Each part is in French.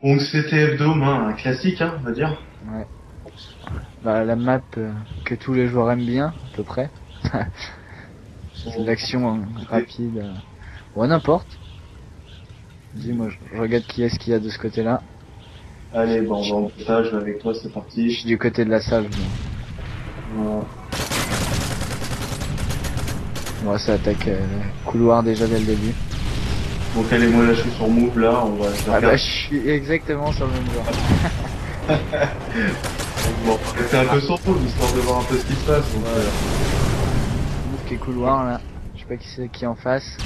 Donc c'était F-Dome, hein, un classique, hein, on va dire. Ouais. Bah, la map que tous les joueurs aiment bien, à peu près. C'est de Bon, l'action c'était- rapide. Ouais, n'importe. Dis, moi, je regarde qui est-ce qu'il y a de ce côté-là. Allez, bon, Je on va en partage avec toi, c'est je parti. suis du côté de la salle, moi. Voilà. Moi, ça attaque couloir déjà dès le début. Donc allez, moi là je suis sur Move, là, je vais Ah bah, regarder. je suis exactement sur le même joueur. Bon, on va rester un peu sur Move, histoire de voir un peu ce qui se passe. Donc, Ouais. Move qui est couloir, là. Je sais pas qui c'est qui est en face.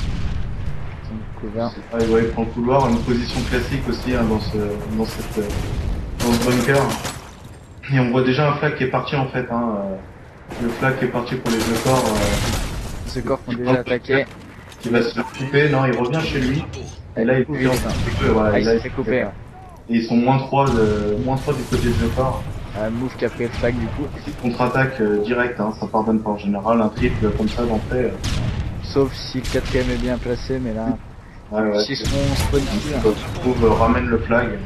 Son cover. c'est pareil, ouais, il prend le couloir, une position classique aussi hein, dans ce bunker. Et on voit déjà un flag qui est parti en fait. Hein, le flag qui est parti pour les deux corps. Ce corps qu'on déjà attaqué. Qui va se faire couper. Non, il revient chez lui. Et là, il Oui, est en voilà, ah, et il là, s'est fait couper. Ouais. et ils sont -3 du côté de Geoffard. Move qui a pris le flag du coup. Contre-attaque direct, hein, ça pardonne pas en général. Un triple comme ça d'entrée. Sauf si le quatrième est bien placé, mais là, Ouais, ouais, si son spawn kill. je trouve ramène le flag.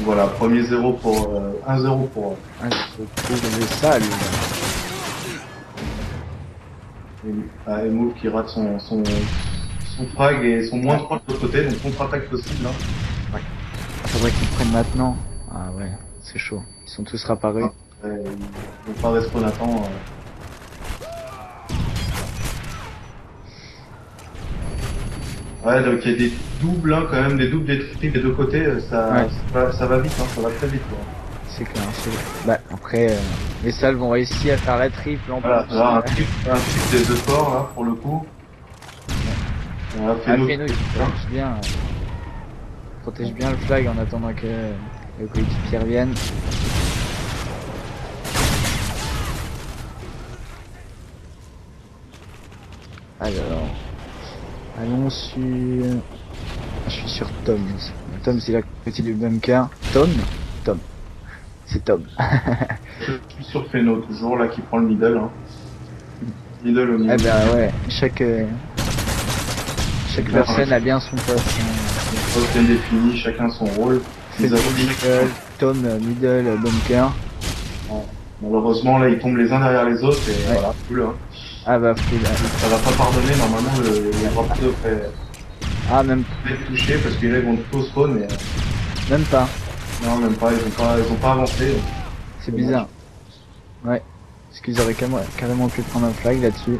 Voilà, premier 0 pour 1-0 pour Ah, je trouve ça, lui. Move qui rate son frag et son -3 de l'autre côté, donc contre-attaque possible. Hein. Faudrait qu'ils prennent maintenant. Ah ouais, c'est chaud. Ils sont tous rapparus. Ils vont pas respawn à temps. Ouais, donc il y a des doubles, hein, quand même, des doubles, des triples des deux côtés, Ouais, ça va vite, hein, ça va très vite. Quoi. c'est clair. Bah, après, les salles vont réussir à faire la triple en Voilà, plus. là, un triple des deux forts, là, pour le coup. Voilà, Ah, Feno, Feno, il protège bien le flag en attendant que le coéquipier revienne. Alors, allons sur... Je suis sur Tom. Tom, c'est la côté du bunker. Tom. C'est Tom. je suis sur Feno, toujours, là, qui prend le middle. Hein. Middle au Eh milieu. ben ouais, chaque personne a bien son poste. Poste bien défini, chacun son rôle. Feno middle, Tom middle, bunker. Malheureusement, là, ils tombent les uns derrière les autres et Ouais. voilà, cool. Hein. Ah bah full. Ça va pas pardonner, normalement, le drop fait Ah même être touché parce que là, ils vont tout spawn, mais même pas. non, même pas, ils ont pas avancé. C'est bizarre. Ouais. Parce qu'ils auraient carrément pu prendre un flag là-dessus.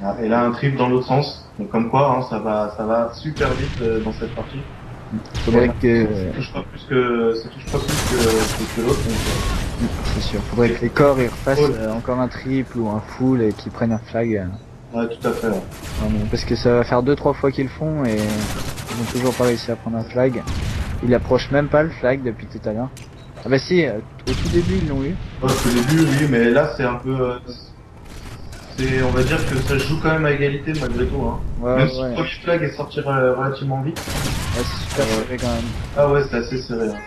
Ah, et là, un trip dans l'autre sens. Donc, comme quoi, hein, ça va super vite dans cette partie. Faudrait que Ça touche pas plus que l'autre. Donc, c'est sûr. Faudrait que les corps ils refassent encore un triple ou un full et qu'ils prennent un flag. ouais, tout à fait. Ouais. Vraiment. Parce que ça va faire 2-3 fois qu'ils le font et ils n'ont toujours pas réussi à prendre un flag. Ils approchent même pas le flag depuis tout à l'heure. Ah bah si, au tout début ils l'ont eu. Ouais, au début, oui, mais là, c'est un peu. On va dire que ça se joue quand même à égalité malgré tout. Hein. Ouais, Même si ouais. le premier flag est sorti relativement vite. Ouais, c'est super serré quand même. Ah ouais, c'est assez serré. Hein.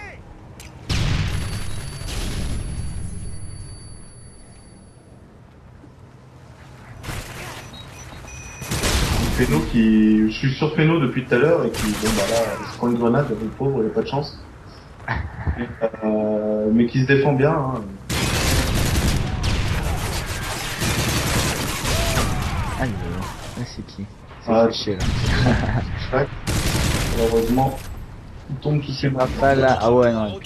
Je suis sur Feno depuis tout à l'heure et qui, bon bah là, il se prend une grenade, le pauvre, il a pas de chance. Mais qui se défend bien. Hein. Alors, là c'est qui? C'est Ah, Fiché là. malheureusement, il tombe tout ces Ah pas là. Ah ouais non.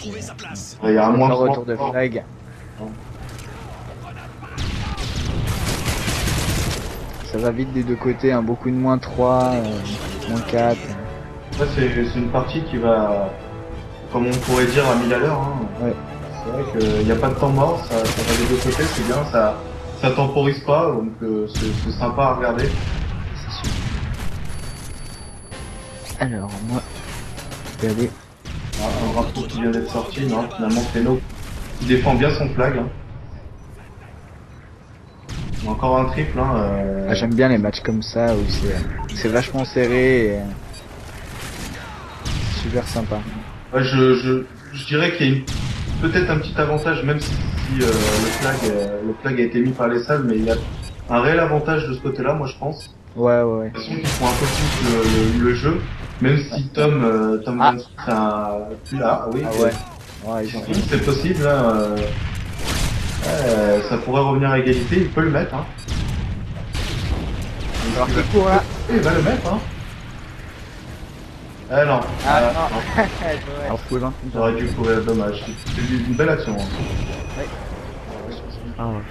Il y a un moins Un 3. retour de flag. Ça va vite des deux côtés, hein. Beaucoup de -3, -4. Là, c'est une partie qui va, comme on pourrait dire, à 1000 à l'heure. Hein. Ouais. C'est vrai qu'il n'y a pas de temps mort, ça va des deux côtés, c'est bien, ça temporise pas, donc c'est sympa à regarder. C'est sûr. Alors moi, je vais aller. Un drapeau qui vient d'être sorti, non, finalement Feno qui défend bien son flag. Hein. Encore un triple. Hein, Ah, j'aime bien les matchs comme ça où c'est vachement serré et super sympa. ouais, je dirais qu'il y a peut-être un petit avantage, même si le flag a été mis par les salles, mais il y a un réel avantage de ce côté-là, moi je pense. Ouais, ouais, ouais. De toute façon, ils font un peu plus le jeu, même si Tom Ah, 26 a plus là, oui, ah que, ouais. Ouais, ils si ont... c'est possible, hein, ça pourrait revenir à égalité, il peut le mettre, hein. Alors Il va, qu'il court là. il va le mettre, hein. Ah non, Ah ah, non. non, Alors, full, hein. j'aurais dû courir, dommage. C'est une belle action, hein. Ouais. Ah ouais.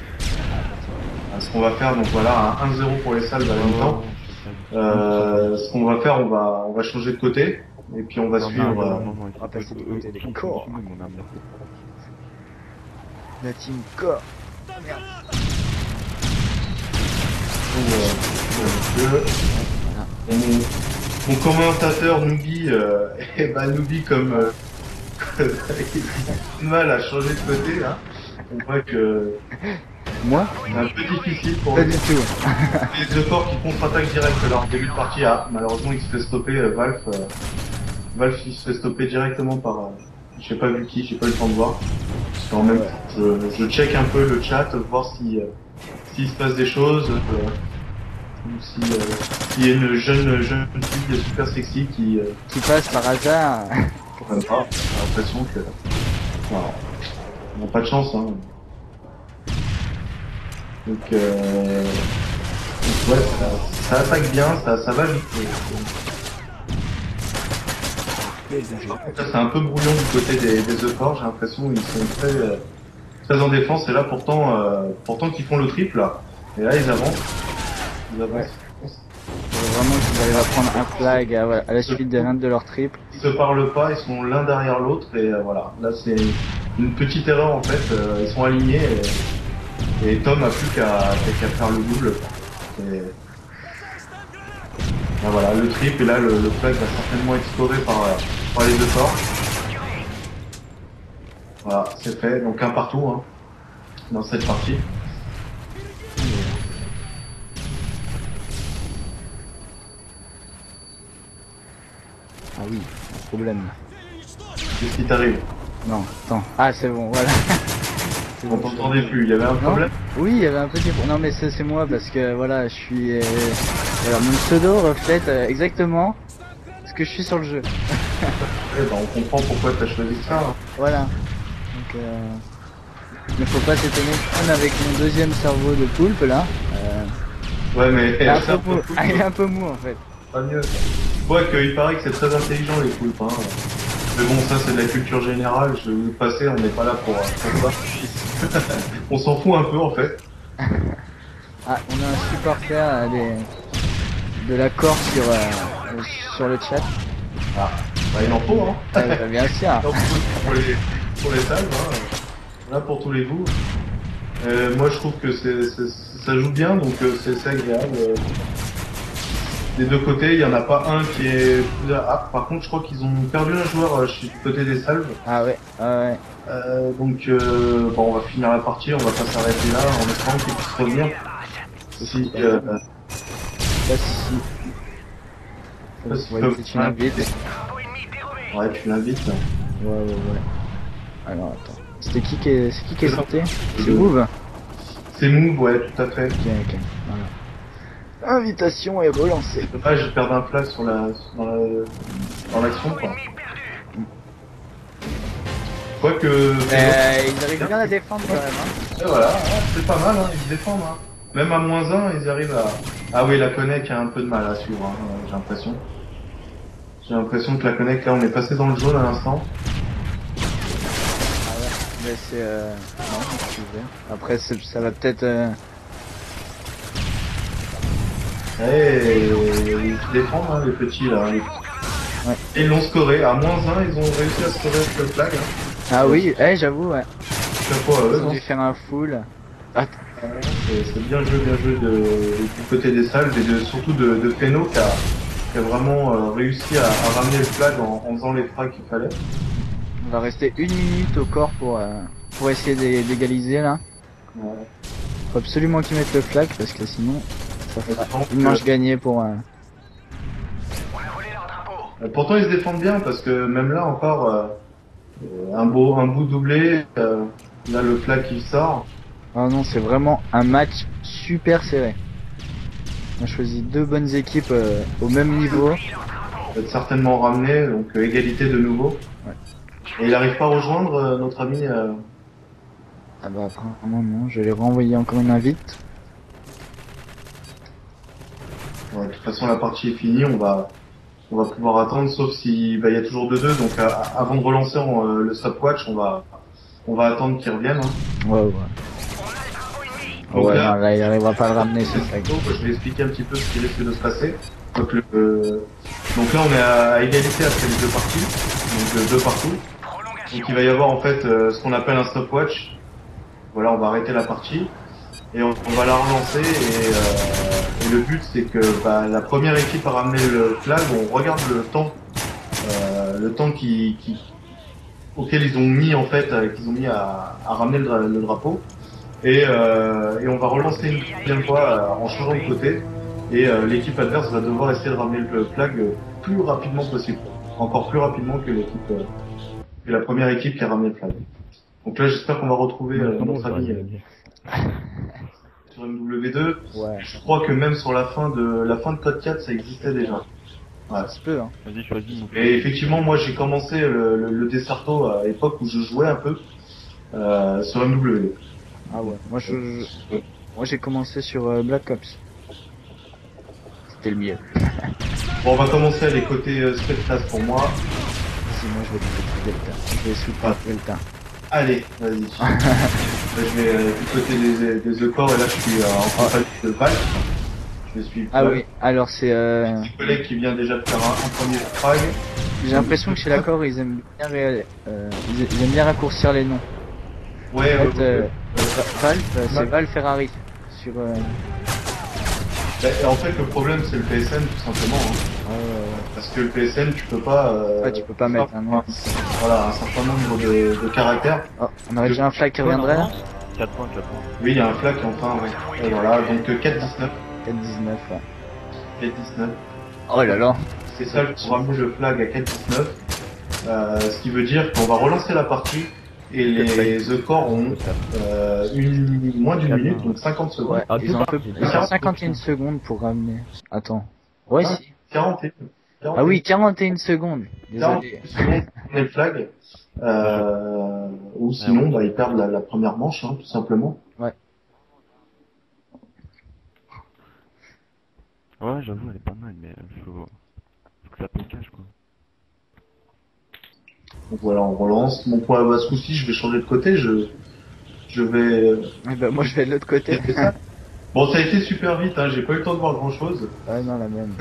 Ce qu'on va faire, donc voilà, un 1-0 pour les salles à la mi-temps. Ce qu'on va faire, on va changer de côté, et puis on va suivre, Non, On va passer du côté des continue, corps. mon amour. La team corps. Merde. mon commentateur Nubi, et bah Nubi comme il a du mal à changer de côté là. On voit que Moi? c'est un peu difficile pour Pas lui. du tout. Les efforts qui contre-attaquent direct leur début de partie. Ah, malheureusement il se fait stopper Valve il se fait stopper directement par j'ai pas vu qui, j'ai pas eu le temps de voir. Parce qu'en même temps, je check un peu le chat, voir si s'il se passe des choses. Ou si s'il y a une jeune fille super sexy Qui passe par hasard. comprennent pas, j'ai l'impression que voilà, on n'a pas de chance hein. Donc ouais, ça attaque bien, ça va vite. Ça c'est un peu brouillon du côté des efforts, j'ai l'impression ils sont très en défense et là pourtant qu'ils font le triple là. Et là ils avancent. Ils avancent. Faut vraiment qu'ils arrivent à prendre un flag à la suite de l'un de leurs triples. Ils se parlent pas, ils sont l'un derrière l'autre et voilà. Là c'est une petite erreur en fait. Ils sont alignés et Tom a plus qu'à faire le double. Et là, voilà le trip et là le flag va certainement être scoré par les deux forts. Voilà, c'est fait. Donc un partout hein, dans cette partie. Ah oui, un problème. Qu'est-ce qui t'arrive? Non, attends. Ah c'est bon, voilà. C'est On bon, t'entendait plus. Il y avait un problème? Oui, il y avait un petit... Non mais c'est moi parce que voilà, je suis... Voilà, mon pseudo reflète exactement ce que je suis sur le jeu. Eh ben, on comprend pourquoi t'as choisi ça. Hein. Voilà. Donc il ne faut pas s'étonner qu'on avec mon deuxième cerveau de poulpe là. Ouais mais Il est un ça, peu mou. Ah, il est un peu mou en fait. pas mieux. Ouais, qu'il paraît que c'est très intelligent les poulpes. Hein. Mais bon, ça c'est de la culture générale. Je vais vous le passer, on n'est pas là pour ça. On s'en fout un peu en fait. Ah, on a un supporter de la Corse sur le chat. Ah, bah, il en faut, hein. Bien sûr. Il en faut pour les salles, hein. Là pour tous les goûts. Moi je trouve que ça joue bien, donc c'est agréable. Des deux côtés, il y en a pas un qui est plus... Ah, par contre, je crois qu'ils ont perdu un joueur du côté des salves. Ah ouais, ouais. Donc, bon, on va finir la partie, on va pas s'arrêter là, en espérant qu'ils puissent revenir. Si, Pas si. Ouais, si tu l'invites. Ouais, tu l'invites. Ouais. Alors attends. C'est qui est sorti? C'est Move? C'est Move, ouais, tout à fait. Ok. Voilà. Invitation est relancée. C'est dommage, je perds un flash dans l'action, quoi. Quoique... Ils arrivent bien à défendre quand même. Hein. Et voilà, c'est pas mal, hein, ils se défendent. Hein. Même à -1, ils arrivent à... Ah oui, la Connect a un peu de mal à suivre, hein, j'ai l'impression. J'ai l'impression que la Connect, là, on est passé dans le jaune à l'instant. Ah ouais, mais c'est... Non, c'est ouvert. Après, ça va peut-être... Ils se défendent, hein, les petits, là. Ouais. Et ils l'ont scoré. À -1, ils ont réussi à scorer avec le flag. Hein. Ah oui, j'avoue, ouais. Chapeau à eux, Ils ont non. dû faire un full. C'est bien joué du côté des salles et surtout de Feno qui a vraiment réussi à ramener le flag en faisant les frags qu'il fallait. On va rester 1 minute au corps pour essayer d'égaliser là. Ouais. Faut absolument qu'ils mettent le flag parce que sinon ça fera pense une manche gagnée pour... Pourtant ils se défendent bien parce que même là encore un bout doublé, là le flag qui sort. Oh non, c'est vraiment un match super serré. On a choisi deux bonnes équipes au même niveau. On va être certainement ramené, donc égalité de nouveau. Ouais. Et il arrive pas à rejoindre notre ami. Ah bah apparemment non, je vais renvoyer encore une invite. Ouais, de toute façon, la partie est finie, on va pouvoir attendre, sauf si bah, il y a toujours 2-2, donc avant de relancer le stopwatch, on va attendre qu'il revienne. Hein. Ouais. Donc Ouais, là, non, là il arrivera pas à le ramener ce flag. je vais expliquer un petit peu ce qui risque de se passer. Donc, donc là, on est à égalité après les deux parties, donc deux partout. Donc il va y avoir en fait ce qu'on appelle un stopwatch. Voilà, on va arrêter la partie et on va la relancer et le but c'est que bah, la première équipe a ramené le flag, on regarde le temps auquel ils ont mis en fait, qu'ils ont mis à ramener le drapeau et on va relancer une deuxième fois en changeant de côté et l'équipe adverse va devoir essayer de ramener le flag plus rapidement possible, encore plus rapidement que que la première équipe qui a ramené le flag. Donc là j'espère qu'on va retrouver notre ami sur MW2. Ouais. Je crois que même sur la fin de Code 4 ça existait déjà. Ouais. Ça se peut hein. Vas-y, choisis. Et effectivement, moi j'ai commencé le Desserto à l'époque où je jouais un peu sur MW. Ah ouais. Moi j'ai commencé sur Black Ops. C'était le mieux. Bon, on va commencer à les côtés Spectas pour moi. Si moi je vais du Delta. Je vais sous Delta. Allez, vas-y. Je vais du côté des E-Corps et là je suis en compagnie de Val. Je suis Ah oui, alors c'est un collègue qui vient déjà de faire un premier frag. j'ai l'impression que chez l'accord ils aiment bien ils aiment bien raccourcir les noms. Ouais, En fait, Valve, c'est Val Ferrari sur en fait le problème c'est le PSN tout simplement. Hein. Parce que le PSN tu peux pas ouais, tu peux pas mettre un nom. Voilà, un certain nombre de caractères. Oh, on aurait déjà un flag qui reviendrait là. 4 points. Oui, il y a un flag enfin, ouais. Et voilà, donc 4-19. 4-19 ouais. 4-19. Oh là là. C'est ça pour ramener le flag à 4-19. Ce qui veut dire qu'on va relancer la partie et les The Core ont moins d'une minute, donc 50 secondes. Ouais, ils ont 51 secondes pour ramener. Attends. Ouais Ah, si. 41. Ah oui, 41 secondes. Désolé. 41 secondes pour le flag. Ou sinon, bah, ils perdent la première manche, hein, tout simplement. Ouais. Ouais, j'avoue, elle est pas mal, mais faut que ça cache quoi. Donc voilà, on relance. Bon, pour ce coup-ci, je vais changer de côté. Je vais. Eh ben, moi je vais de l'autre côté. Bon, ça a été super vite. Hein, j'ai pas eu le temps de voir grand-chose. Ah non, la même.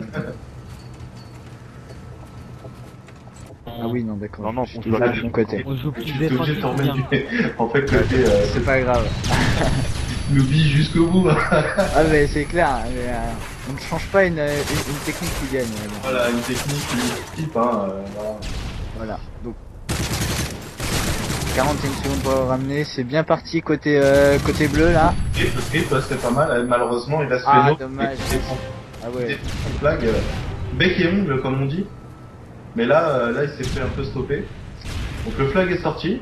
Ah oui, non, d'accord. Non, Je suis on toujours doit de mon côté. On joue Tu plus es obligé de défensif t'en bien. remettre en fait, côté C'est pas grave. newbie jusqu'au bout. Hein. Ah mais c'est clair. Mais, on ne change pas une technique qui gagne. Voilà, une technique, une type. Hein, voilà. Voilà. Donc 41 secondes pour le ramener. C'est bien parti côté côté bleu là. Et le script, c'est pas mal. Malheureusement, il a Ah ce dommage. Ah ouais. flag, bec et ongle, comme on dit. Mais là, là, il s'est fait un peu stopper. Donc le flag est sorti.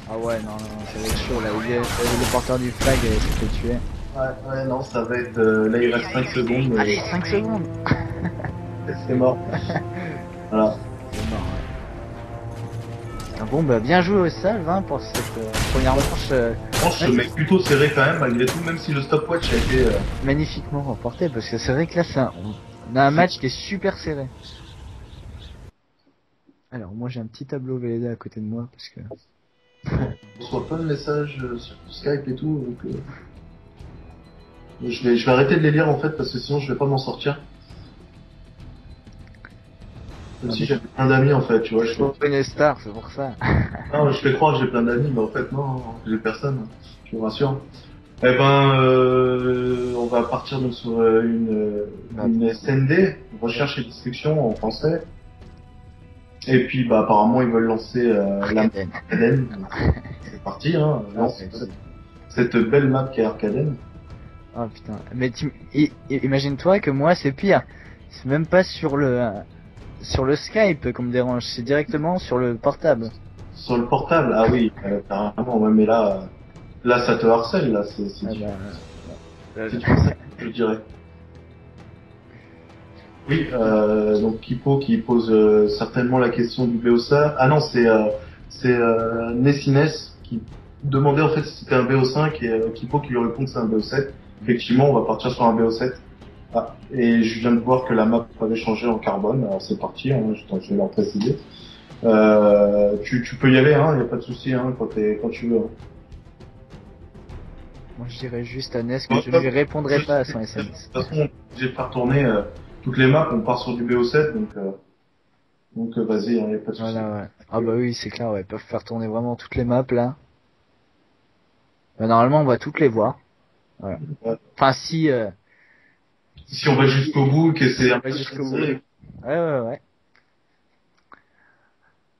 Ah ouais, non, ça va être chaud là. Le porteur du flag s'est fait tuer. Ouais, non, ça va être. Là, il reste 5 secondes. Allez, 5 secondes. C'est mort. Voilà. C'est mort. Ouais. Bon, bah bien joué au salve hein, pour cette première manche Franchement, mais plutôt serré quand même, malgré tout, même si le stopwatch a été. magnifiquement remporté. Parce que c'est vrai que là, on a un match qui est super serré. Alors, moi j'ai un petit tableau VLD à côté de moi parce que. On reçoit plein de messages sur Skype et tout, donc. Je vais arrêter de les lire en fait, parce que sinon je vais pas m'en sortir. Même si j'avais plein d'amis en fait, tu vois. Je suis pas une star, c'est pour ça. Non, je fais croire que j'ai plein d'amis, mais en fait non, j'ai personne, je vous rassure. Eh ben, on va partir donc sur une SND, recherche et destruction en français. Et puis bah apparemment ils veulent lancer la map Arcaden. C'est parti, hein, lance cette belle map qui est Arcaden. Oh putain, mais imagine-toi que moi c'est pire. C'est même pas sur le Skype qu'on me dérange, c'est directement sur le portable. Sur le portable, ah oui, carrément, ouais, mais là ça te harcèle, là, c'est Ah du bah, harcèlement, je dirais. Oui, donc Kipo qui pose certainement la question du BO5. Ah non, c'est Nessines qui demandait en fait si c'était un BO5 et Kipo qui lui répond que c'est un BO7. Effectivement, on va partir sur un BO7. Ah, et je viens de voir que la map avait changé en carbone. Alors c'est parti, hein, je vais leur préciser. Tu peux y aller, hein, y a pas de souci, hein, quand tu veux. Hein. Moi je dirais juste à Ness que je ne lui répondrai pas à son SMS. De toute façon, j'ai fait tourner toutes les maps, on part sur du BO7, donc vas-y, hein, y a pas de souci. Voilà, ouais. Ah bah oui, c'est clair, ouais. Ils peuvent faire tourner vraiment toutes les maps, là. Bah, normalement, on va toutes les voir. Voilà. Ouais. Enfin, si, Si on va jusqu'au bout, que c'est on un va peu jusqu'au bout. serré. Ouais.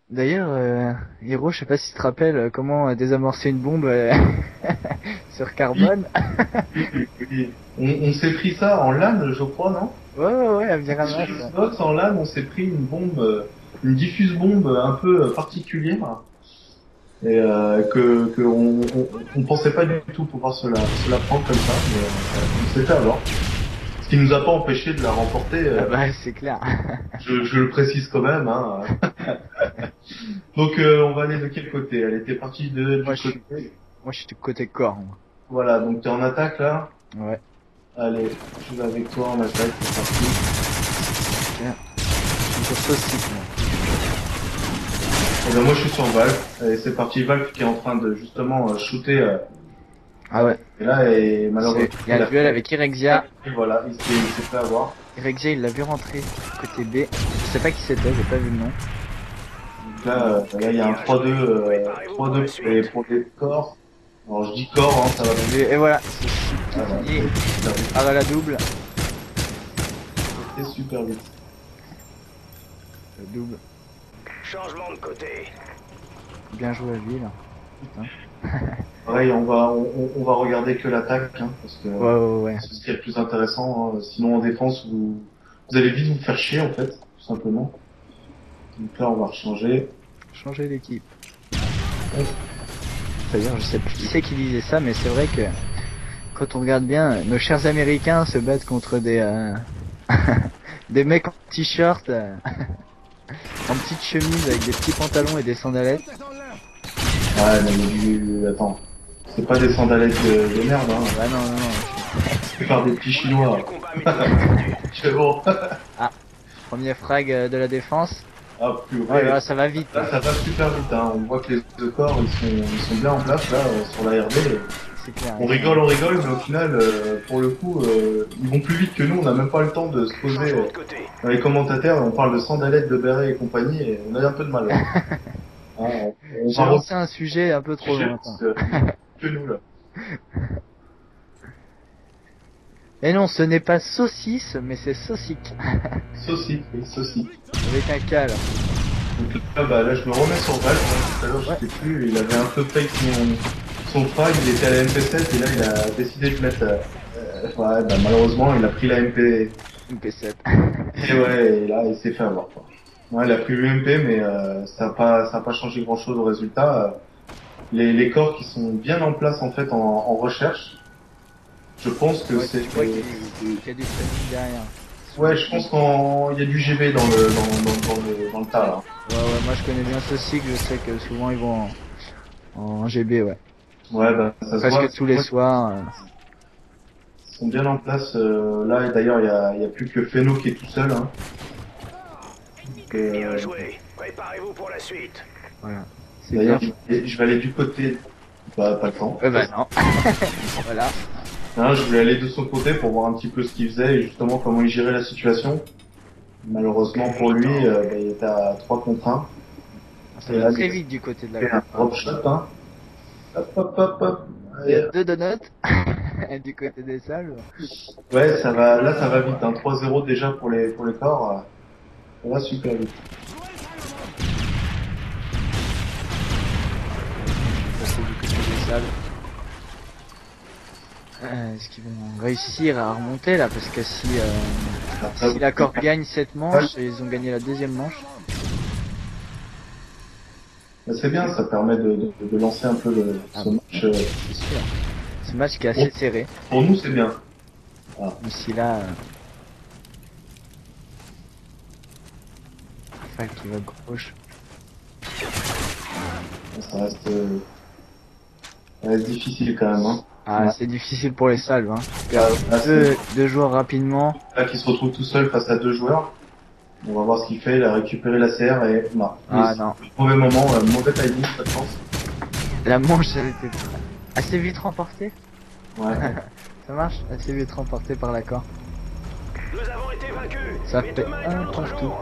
D'ailleurs, Hiro, je sais pas si tu te rappelles comment désamorcer une bombe sur carbone. Oui. On s'est pris ça en LAN, je crois, non? Ouais, à venir à Sur masse. Xbox, en LAN, on s'est pris une bombe, une diffuse bombe un peu particulière. Et on pensait pas du tout pouvoir se la prendre comme ça, mais on s'est fait avoir. Ce qui nous a pas empêché de la remporter, Ah bah, c'est clair. je le précise quand même. Hein. Donc on va aller de quel côté? Elle était partie du Moi, côté. je suis du côté corps, moi. Voilà, donc t'es en attaque là. Ouais. Allez, je vais avec toi en attaque, c'est parti. Je suis sur saucisse, moi. Et ben moi je suis sur Valve. Allez, c'est parti, Valve qui est en train de justement shooter. Ah ouais. Et là, et malheureusement. Il y a un duel avec Irexia. Et voilà, il s'est fait avoir. Irexia, il l'a vu rentrer côté B. Je sais pas qui c'était, j'ai pas vu le nom. Donc là, il y a un 3-2, 3-2 pour les corps. Alors je dis corps, hein, ça va bien. Et voilà. Ah, bah, Et super vite. ah bah la double. C'est super vite. La double. Changement de côté. Bien joué à lui là. Putain. Pareil, on va regarder que l'attaque, hein, parce que Ouais. c'est ce qui est le plus intéressant. Hein. Sinon en défense, vous allez vite vous faire chier en fait, tout simplement. Donc là, on va rechanger. Changer d'équipe. D'ailleurs, je sais plus qui c'est qui disait ça, mais c'est vrai que quand on regarde bien, nos chers Américains se battent contre des des mecs en t-shirt, en petite chemise avec des petits pantalons et des sandalettes. Ouais, mais attends, c'est pas des sandalettes de merde, hein. Bah non. C'est par des petits chinois. C'est bon. Premier frag de la défense. Ah, plus Ouais, là, ça va vite. Là, ça va super vite, hein. On voit que les deux corps, ils sont bien en place, là, sur la RD. C'est clair. On rigole, mais au final, pour le coup, ils vont plus vite que nous, on n'a même pas le temps de se poser Changement de côté. dans les commentateurs, on parle de sandalettes, de bérets et compagnie, et on a un peu de mal. Là. Hein, on J'ai va lancé un sujet un peu trop refuser lointain. que nous, là. Et non, ce n'est pas saucisse, mais c'est saucique. Saucy, oui, saucy. Avec un K là. Donc là, bah, là, je me remets sur Valve, hein. Tout à l'heure, je sais plus, il avait un peu fake son frag, il était à la MP7, et là, il a décidé de mettre, ouais, bah, malheureusement, il a pris la MP, MP7. et ouais, et là, il s'est fait avoir, quoi. Ouais, il a pris l'UMP, mais ça a pas changé grand chose au résultat. Les corps qui sont bien en place, en fait, en recherche, je pense que Ouais, c'est... tu vois qu'il y a du training derrière. Ouais, je pense qu'il y a du GB dans le tas, là. Ouais, moi je connais bien saucique, je sais que souvent ils vont en GB, ouais. Ouais, bah, ça se voit. Presque tous les soirs. Ils sont bien en place, là, et d'ailleurs, il y a plus que Feno qui est tout seul, hein. Donc, Bien joué. Préparez-vous pour la suite. Voilà. C'est d'ailleurs, bien. je vais aller du côté... Bah, pas le temps. Bah non. Voilà. Hein, je voulais aller de son côté pour voir un petit peu ce qu'il faisait et justement comment il gérait la situation. Malheureusement pour lui, bah, il était à 3 contre 1. Ça Et va là, très il vite du côté de fait la un drop shot, hein. Hop. Il y a 2 donuts du côté des salles. Ouais, ça va vite, hein. 3-0 déjà pour les corps. Ça va super vite. Passer du côté des salles. Est-ce qu'ils vont réussir à remonter là? Parce que si la Corp gagne cette manche, ils ont gagné la deuxième manche. Bah, c'est bien, ça permet de lancer un peu ce match. C'est sûr. Ce match qui est assez serré. Pour nous, c'est bien. Ici là. Rafale qui va gauche. Ça reste difficile quand même. Hein. Ah, Ouais. c'est difficile pour les salves, hein. Là, Deux joueurs rapidement. là qui se retrouve tout seul face à 2 joueurs. On va voir ce qu'il fait. Il a récupéré la CR et non. Ah non. Mauvais moment, mauvais timing, pas de chance. La manche, elle était assez vite remportée. Ouais. Ça marche? Assez vite remportée par l'accord. Nous avons été vaincus. Ça mais fait demain est un un autre partout. jour.